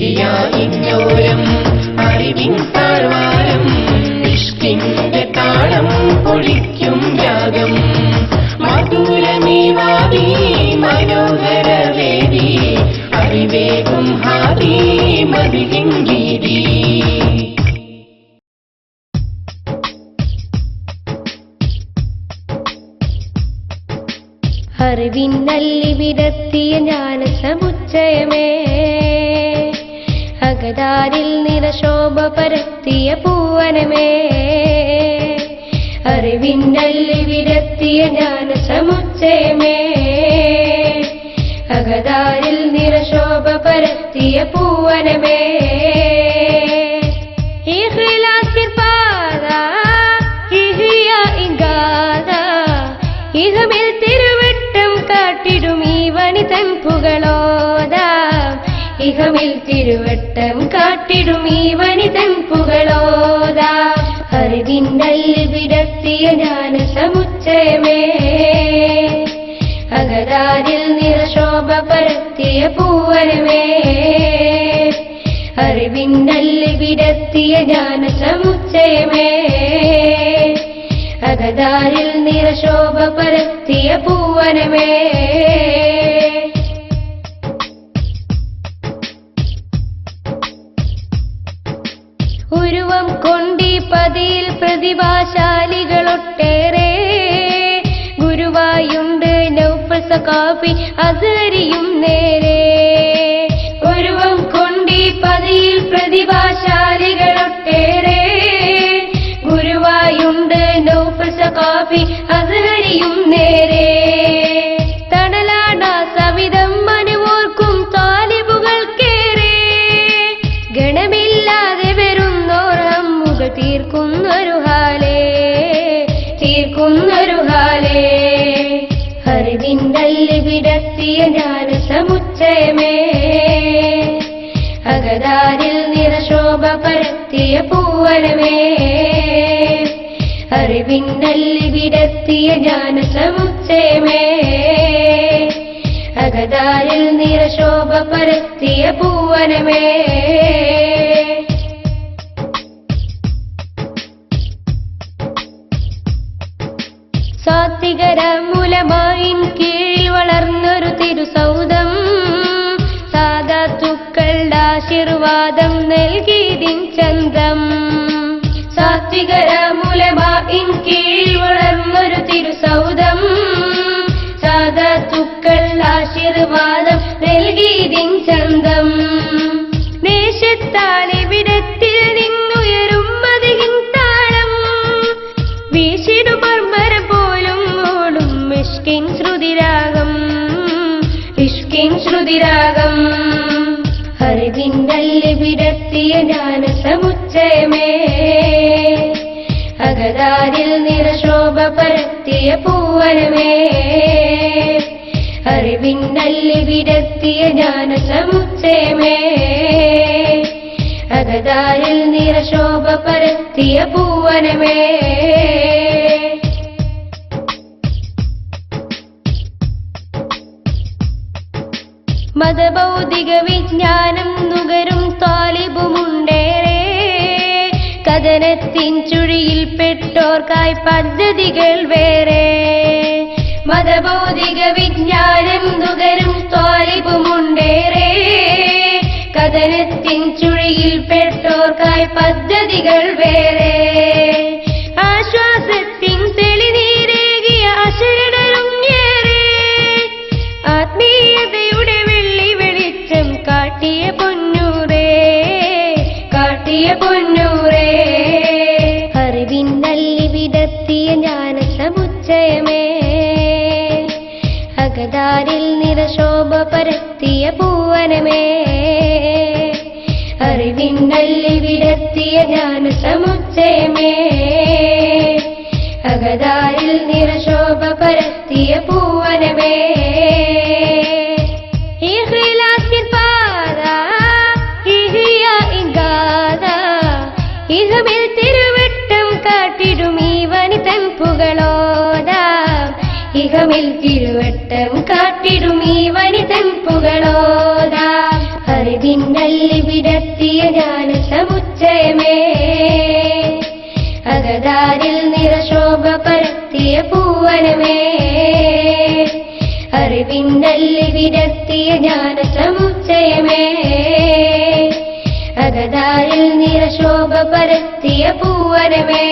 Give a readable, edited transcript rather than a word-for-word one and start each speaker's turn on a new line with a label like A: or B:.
A: ഇന്നോരം അറിവിൻ താഴ്വാരം ഇഷ്കിന്റെ താളം പൊളിക്കും രാഗം മധുരമേവാദി മനോഹരവേദി അറിവേകും ഹാദി മതിഹിൻ ഗീതി.
B: അറിവിന്നല്ലി വിടർത്തിയ ജ്ഞാനസമുച്ചയമേ അകതാരിൽ നിറശോഭ പരത്തിയ പൂവനമേ. അറിവിന്നല്ലി വിടർത്തിയ ജ്ഞാനസമുച്ചയമേ അകതാരിൽ നിറശോഭ പരത്തിയ പൂവനമേ. ഇഖ്ലാസിൻ പാത ഇഹിയ ഇഗാദ ഇഹമിൽ തിരുവട്ടം കാട്ടിടും ഈ വനിതൻ പുകളോദാം. ഇഹമിൽ തിരുവട്ടം കാട്ടിടും ഈ വനിതൻ പുകളോദാം. അറിവിന്നല്ലി വിടർത്തിയ ജ്ഞാനസമുച്ചയമേ അകതാരിൽ നിറശോഭ പരത്തിയ പൂവനമേ. അറിവിന്നല്ലി വിടർത്തിയ ജ്ഞാനസമുച്ചയമേ അകതാരിൽ നിറശോഭ പരത്തിയ പൂവനമേ. ഉരുവം കൊണ്ടീ പതിയിൽ പ്രതിഭാശാലികളൊട്ടേറെ ഗുരുവായുണ്ട് നൗഫൽ സഖാഫി അസ്ഹരിയും നേരെ. ഉരുവം കൊണ്ടീ പതിയിൽ പ്രതിഭാശാലികളൊട്ടേറെ ഗുരുവായുണ്ട് നൗഫൽ സഖാഫി അസ്ഹരിയും നേരെ. തണലാട സവിധം മനുവോർക്കും താലിബുകൾക്കേറെ ഗണമില്ലാതെ വരുന്നോർ ഹമ്മുകൾ തീർക്കുന്നൊരു ഹാലേ തീർക്കുന്നൊരു ഹാലേ. അറിവിന്നല്ലി വിടർത്തിയ ജ്ഞാനസമുച്ചയമേ അകതാരിൽ നിറശോഭ പരത്തിയ പൂവനമേ. അറിവിന്നല്ലി വിടർത്തിയ ജ്ഞാനസമുച്ചയമേ അകതാരിൽ നിറശോഭ പരത്തിയ പൂവനമേ. സാത്വികരമുലമായിൻ കീഴിൽ വളർന്നൊരു തിരുസൗധം സാദാത്തുക്കളുടെ ആശീർവാദം നൽകിയതിൻ ചന്തം. സാത്വികരമുലമായിൻ കീഴിൽ വളർന്നൊരു തിരുസൗധം സാദാത്തുക്കളുടെ ആശീർവാദം നൽകിയതിൻ ചന്തം. ദേശത്താലെ വിടത്തിൽ നിന്നുയരും മതിഹിൻ താളം വീശിടും മർമരം പോലും ഓടും ഇഷ്കിൻ ശ്രുതിരാഗം ഇഷ്കിൻ ശ്രുതിരാഗം. അറിവിന്നല്ലി വിടർത്തിയ ജ്ഞാനസമുച്ചയമേ അകതാരിൽ നിറശോഭ പരത്തിയ പൂവനമേ. അറിവിന്നല്ലി വിടർത്തിയ ജ്ഞാനസമുച്ചയമേ അകതാരിൽ നിറശോഭ പരത്തിയ പൂവനമേ. മതഭൗതിക വിജ്ഞാനം നുകരും താലിബുമുണ്ടേറെ കഥനത്തിൻ ചുഴിയിൽ പെട്ടോർക്കായി പദ്ധതികൾ വേറെ. മതഭൗതിക വിജ്ഞാനം നുകരും താലിബുമുണ്ടേറെ കഥനത്തിൻ ചുഴിയിൽ പെട്ടോർക്കായി പദ്ധതികൾ വേറെ. ആശ്വാസത്തിൻ തെളിനീരേകിയ അശരണരും ഏറെ ആത്മീയതയുടെ വെള്ളി വെളിച്ചം കാട്ടിയ പൊന്നൂറേ കാട്ടിയ പൊന്നൂറേ. അറിവിന്നല്ലി വിടർത്തിയ ജ്ഞാനസമുച്ചയമേ അകതാരിൽ നിറശോഭ പരത്തിയ പൂവനമേ. അറിവിന്നല്ലി വിടർത്തിയ ജ്ഞാനസമുച്ചയമേ അകതാരിൽ നിറശോഭ പരത്തിയ പൂവനമേ. ഇഖ്ലാസിൻ പാത ഇഹിയ ഇഗാദ ഇഹമിൽ തിരുവട്ടം കാട്ടിടും ഈ വനിതൻ പുകളോദാം. ഇഹമിൽ തിരുവട്ടം കാട്ടിടും ഈ വനിതൻ പുകളോദാം. അറിവിന്നല്ലി അറിവിന്നല്ലി വിടർത്തിയ ജ്ഞാന സമുച്ചയമേ അകതാരിൽ നിറശോഭ പരത്തിയ പൂവനമേ അറിവിന്നല്ലി വിടർത്തിയ ജ്ഞാന സമുച്ചയമേ അകതാരിൽ നിറശോഭ പരത്തിയ പൂവനമേ